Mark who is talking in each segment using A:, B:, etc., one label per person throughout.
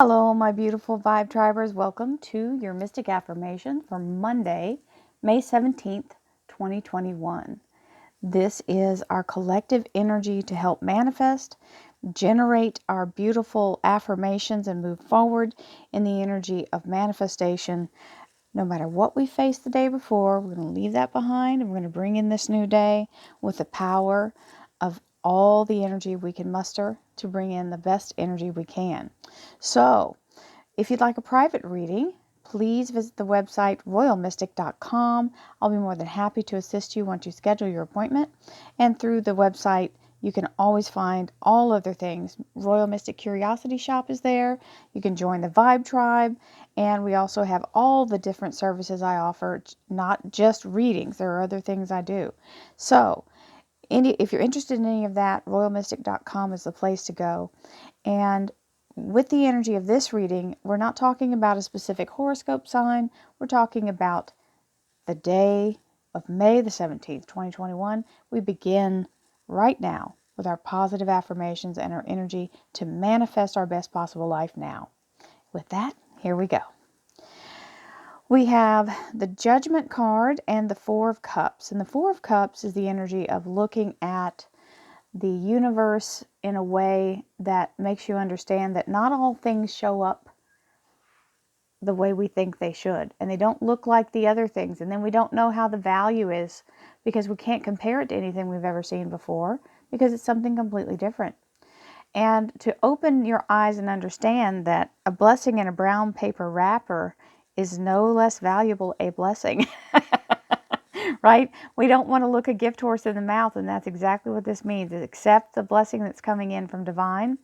A: Hello, my beautiful Vibe Tribers. Welcome to your Mystic Affirmation for Monday, May 17th, 2021. This is our collective energy to help manifest, generate our beautiful affirmations, and move forward in the energy of manifestation. No matter what we faced the day before, we're going to leave that behind and we're going to bring in this new day with the power of all the energy we can muster to bring in the best energy we can. So, if you'd like a private reading, please visit the website royalmystic.com. I'll be more than happy to assist you once you schedule your appointment. And through the website, you can always find all other things. Royal Mystic Curiosity Shop is there. You can join the Vibe Tribe. And we also have all the different services I offer, not just readings. There are other things I do. So, if you're interested in any of that, royalmystic.com is the place to go. And with the energy of this reading, we're not talking about a specific horoscope sign. We're talking about the day of May the 17th, 2021. We begin right now with our positive affirmations and our energy to manifest our best possible life now. With that, here we go. We have the Judgment card and the Four of Cups. And the Four of Cups is the energy of looking at the universe in a way that makes you understand that not all things show up the way we think they should, and they don't look like the other things, and then we don't know how the value is because we can't compare it to anything we've ever seen before because it's something completely different. And to open your eyes and understand that a blessing in a brown paper wrapper is no less valuable a blessing. Right? We don't want to look a gift horse in the mouth, and that's exactly what this means, is accept the blessing that's coming in from divine.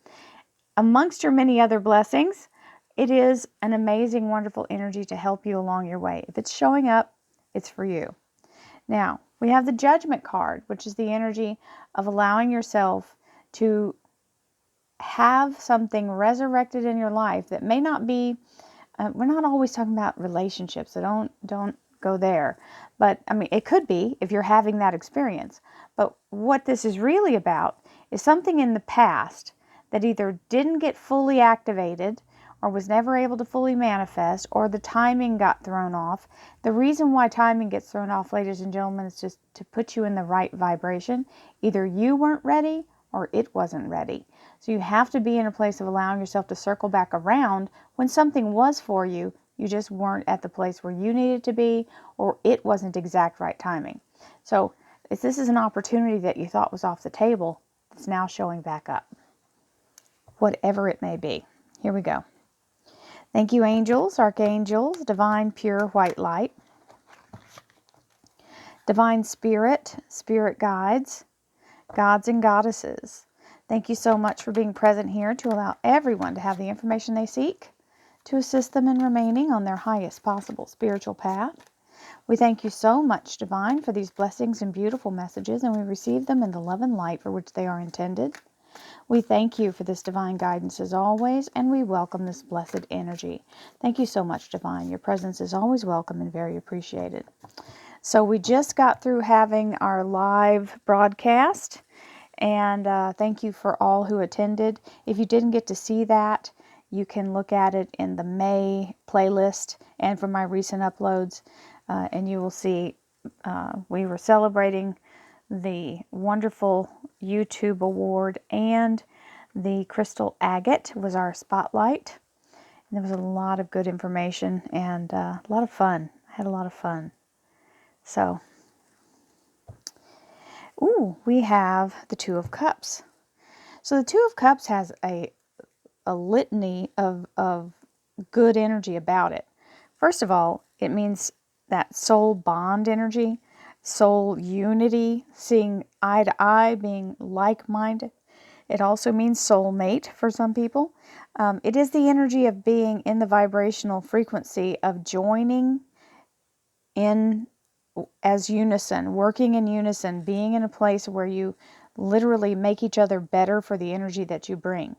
A: Amongst your many other blessings, it is an amazing, wonderful energy to help you along your way. If it's showing up, it's for you. Now, we have the Judgment card, which is the energy of allowing yourself to have something resurrected in your life that may not be, we're not always talking about relationships, so don't go there. But I mean, it could be if you're having that experience. But what this is really about is something in the past that either didn't get fully activated or was never able to fully manifest, or the timing got thrown off. The reason why timing gets thrown off, ladies and gentlemen, is just to put you in the right vibration. Either you weren't ready or it wasn't ready. So you have to be in a place of allowing yourself to circle back around when something was for you. You just weren't at the place where you needed to be, or it wasn't exact right timing. So if this is an opportunity that you thought was off the table, it's now showing back up. Whatever it may be. Here we go. Thank you, angels, archangels, divine, pure, white light, divine spirit, spirit guides, gods and goddesses. Thank you so much for being present here to allow everyone to have the information they seek to assist them in remaining on their highest possible spiritual path. We thank you so much, Divine, for these blessings and beautiful messages, and we receive them in the love and light for which they are intended. We thank you for this divine guidance as always, and we welcome this blessed energy. Thank you so much, Divine. Your presence is always welcome and very appreciated. So we just got through having our live broadcast, and thank you for all who attended. If you didn't get to see that, you can look at it in the May playlist and from my recent uploads, and you will see we were celebrating the wonderful YouTube award, and the crystal agate was our spotlight. And there was a lot of good information and a lot of fun. I had a lot of fun. So, we have the Two of Cups. So the Two of Cups has a litany of good energy about it. First of all, it means that soul bond energy, soul unity, seeing eye to eye, being like-minded. It also means soulmate for some people. It is the energy of being in the vibrational frequency of joining in as unison, working in unison, being in a place where you literally make each other better for the energy that you bring.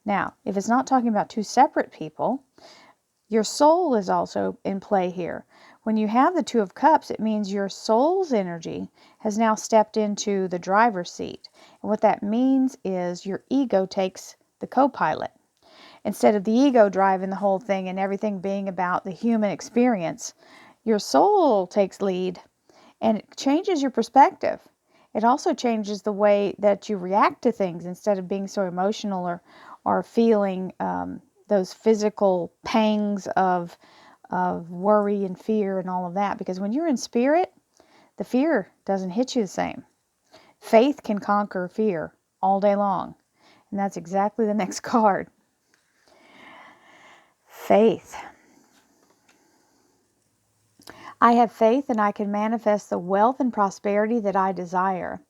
A: Now, if it's not talking about two separate people, your soul is also in play here. When you have the Two of Cups, it means your soul's energy has now stepped into the driver's seat. And what that means is your ego takes the co-pilot. Instead of the ego driving the whole thing and everything being about the human experience, your soul takes lead, and it changes your perspective. It also changes the way that you react to things instead of being so emotional or feeling those physical pangs of worry and fear and all of that. Because when you're in spirit, the fear doesn't hit you the same. Faith can conquer fear all day long. And that's exactly the next card. Faith. I have faith and I can manifest the wealth and prosperity that I desire.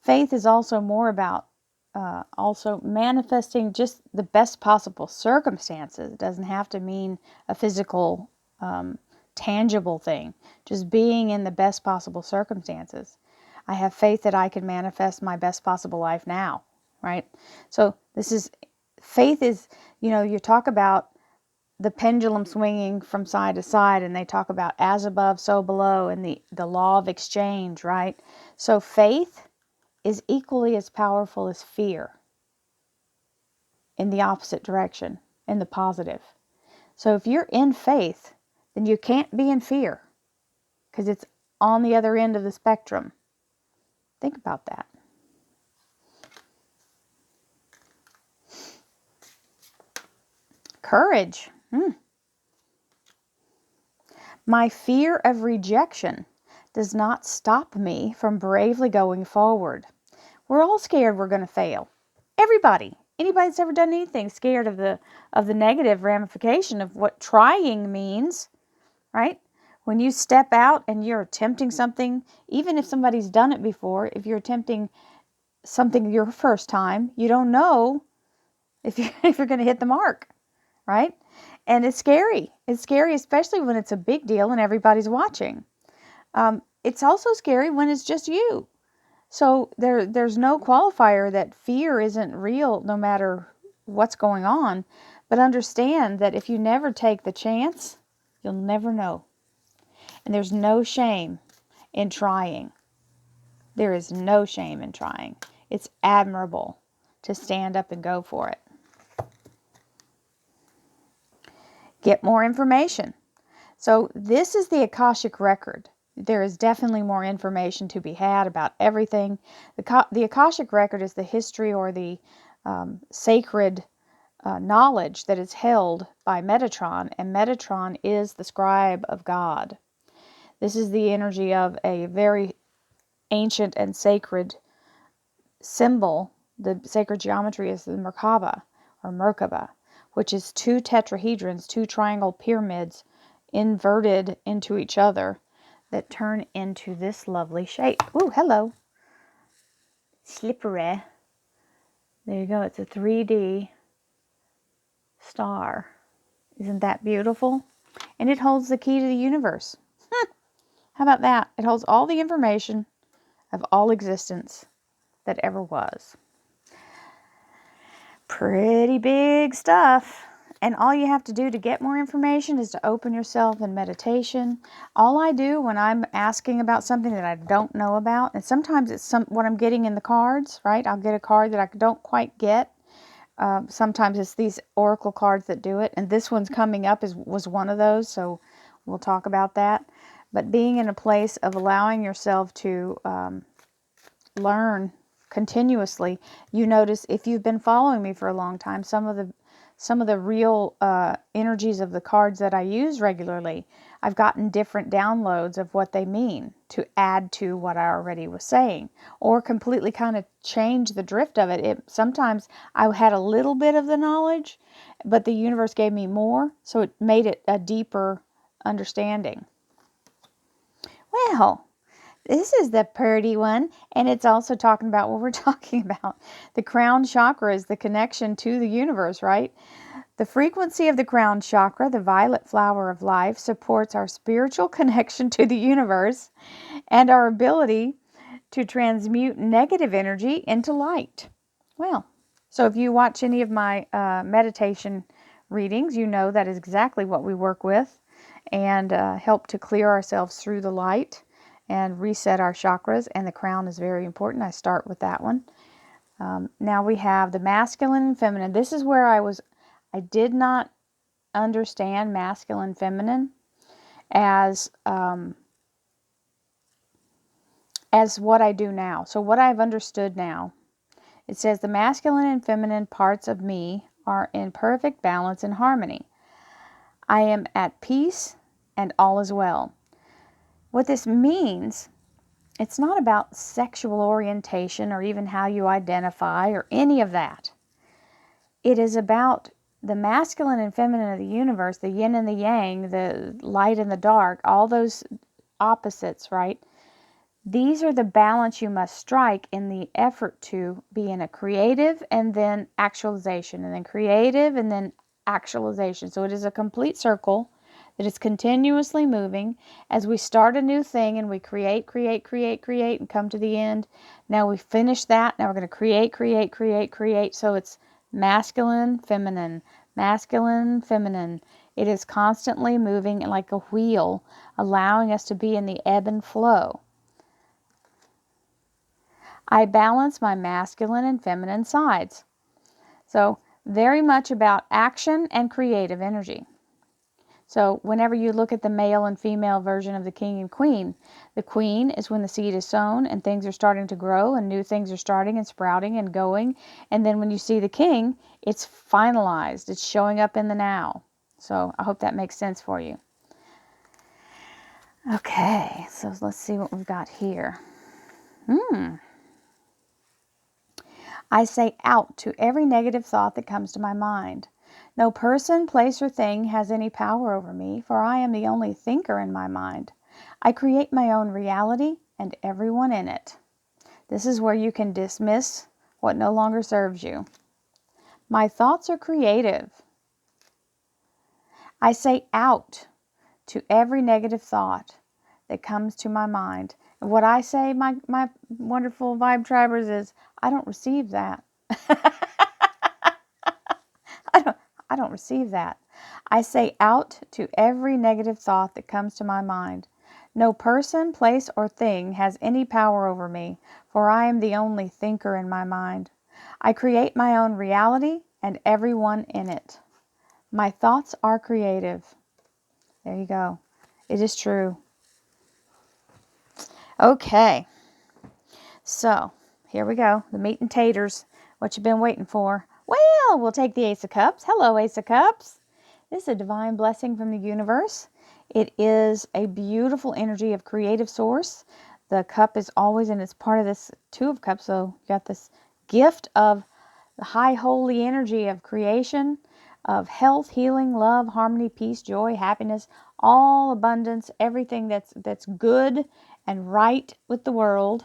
A: Faith is also more about also manifesting just the best possible circumstances. It doesn't have to mean a physical, tangible thing. Just being in the best possible circumstances. I have faith that I can manifest my best possible life now, right? So faith is, you talk about the pendulum swinging from side to side, and they talk about as above, so below, and the law of exchange, right? So faith is equally as powerful as fear in the opposite direction, in the positive. So if you're in faith, then you can't be in fear because it's on the other end of the spectrum. Think about that. Courage. My fear of rejection does not stop me from bravely going forward. We're all scared we're going to fail. Everybody. Anybody that's ever done anything scared of the negative ramification of what trying means, right? When you step out and you're attempting something, even if somebody's done it before, if you're attempting something your first time, you don't know if you're going to hit the mark, right? And it's scary. It's scary, especially when it's a big deal and everybody's watching. It's also scary when it's just you. So there's no qualifier that fear isn't real no matter what's going on. But understand that if you never take the chance, you'll never know. And there's no shame in trying. There is no shame in trying. It's admirable to stand up and go for it. Get more information. So this is the Akashic record. There is definitely more information to be had about everything. The Akashic record is the history or the sacred knowledge that is held by Metatron, and Metatron is the scribe of God. This is the energy of a very ancient and sacred symbol. The sacred geometry is the Merkaba or Merkaba, which is two tetrahedrons, two triangle pyramids inverted into each other that turn into this lovely shape. Ooh, hello. Slippery. There you go. It's a 3D star. Isn't that beautiful? And it holds the key to the universe. How about that? It holds all the information of all existence that ever was. Pretty big stuff. And all you have to do to get more information is to open yourself in meditation. All I do when I'm asking about something that I don't know about, and sometimes it's what I'm getting in the cards, right? I'll get a card that I don't quite get. Sometimes it's these oracle cards that do it, and this one's coming up was one of those, so we'll talk about that. But being in a place of allowing yourself to learn continuously, you notice if you've been following me for a long time, some of the real energies of the cards that I use regularly, I've gotten different downloads of what they mean to add to what I already was saying, or completely kind of change the drift of it. Sometimes I had a little bit of the knowledge, but the universe gave me more, so it made it a deeper understanding. Well, this is the pretty one, and it's also talking about what we're talking about. The crown chakra is the connection to the universe, right? The frequency of the crown chakra, the violet flower of life, supports our spiritual connection to the universe and our ability to transmute negative energy into light. Well, so if you watch any of my meditation readings, you know that is exactly what we work with and help to clear ourselves through the light and reset our chakras, and the crown is very important. I start with that one. Now we have the masculine and feminine. This is where I I did not understand masculine, feminine as what I do now. So what I've understood now, it says the masculine and feminine parts of me are in perfect balance and harmony. I am at peace and all is well. What this means, it's not about sexual orientation or even how you identify or any of that. It is about the masculine and feminine of the universe, the yin and the yang, the light and the dark, all those opposites, right? These are the balance you must strike in the effort to be in a creative and then actualization, and then creative and then actualization. So it is a complete circle that is continuously moving as we start a new thing and we create, and come to the end. Now we finish that. Now we're going to create. So it's masculine, feminine, masculine, feminine. It is constantly moving like a wheel, allowing us to be in the ebb and flow. I balance my masculine and feminine sides. So very much about action and creative energy. So whenever you look at the male and female version of the king and queen, the queen is when the seed is sown and things are starting to grow and new things are starting and sprouting and going. And then when you see the king, it's finalized. It's showing up in the now. So I hope that makes sense for you. Okay, so let's see what we've got here. I say out to every negative thought that comes to my mind. No person, place, or thing has any power over me, for I am the only thinker in my mind. I create my own reality and everyone in it. This is where you can dismiss what no longer serves you. My thoughts are creative. I say out to every negative thought that comes to my mind. And what I say, my wonderful vibe tribers, is I don't receive that. I don't receive that. I say out to every negative thought that comes to my mind. No person, place, or thing has any power over me, for I am the only thinker in my mind. I create my own reality and everyone in it. My thoughts are creative. There you go. It is true. Okay. So, here we go. The meat and taters. What you've been waiting for. Well, we'll take the Ace of Cups. Hello, Ace of Cups. This is a divine blessing from the universe. It is a beautiful energy of creative source. The cup is always, and it's part of this Two of Cups, so you got this gift of the high holy energy of creation, of health, healing, love, harmony, peace, joy, happiness, all abundance, everything that's good and right with the world,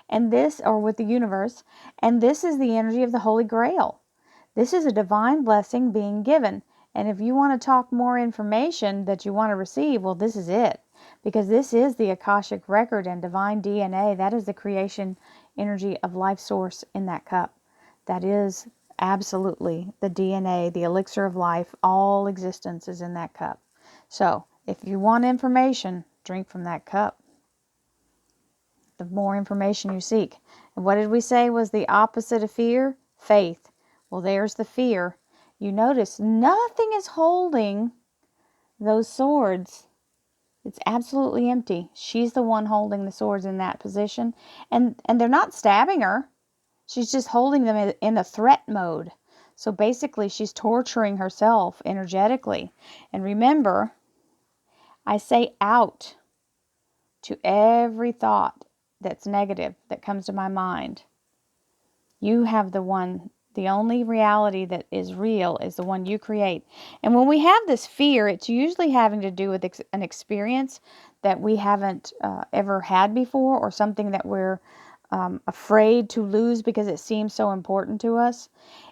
A: and this, or with the universe. And this is the energy of the Holy Grail. This is a divine blessing being given. And if you want to talk more information that you want to receive, well, this is it. Because this is the Akashic record and divine DNA. That is the creation energy of life source in that cup. That is absolutely the DNA, the elixir of life. All existence is in that cup. So if you want information, drink from that cup. The more information you seek. And what did we say was the opposite of fear? Faith. Well, there's the fear. You notice nothing is holding those swords. It's absolutely empty. She's the one holding the swords in that position. And they're not stabbing her. She's just holding them in a threat mode. So basically, she's torturing herself energetically. And remember, I say out to every thought that's negative that comes to my mind. You have the only reality that is real is the one you create. And when we have this fear, it's usually having to do with an experience that we haven't ever had before, or something that we're afraid to lose because it seems so important to us.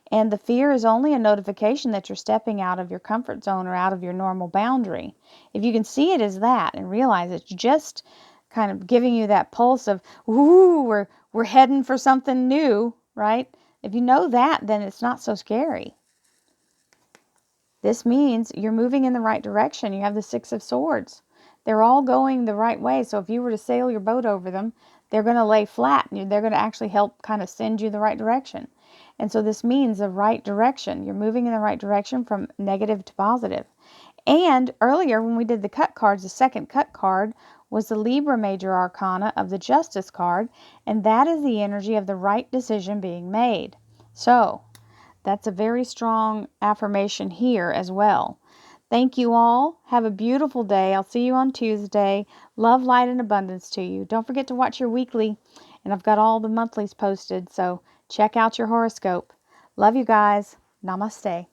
A: And the fear is only a notification that you're stepping out of your comfort zone or out of your normal boundary. If you can see it as that and realize it's just kind of giving you that pulse of, ooh, we're heading for something new, right? If you know that, then it's not so scary. This means you're moving in the right direction. You have the Six of Swords. They're all going the right way. So if you were to sail your boat over them, they're going to lay flat. And they're going to actually help kind of send you the right direction. And so this means the right direction. You're moving in the right direction from negative to positive. And earlier when we did the cut cards, the second cut card was the Libra Major Arcana of the Justice card, and that is the energy of the right decision being made. So that's a very strong affirmation here as well. Thank you all. Have a beautiful day. I'll see you on Tuesday. Love, light, and abundance to you. Don't forget to watch your weekly, and I've got all the monthlies posted, so check out your horoscope. Love you guys. Namaste.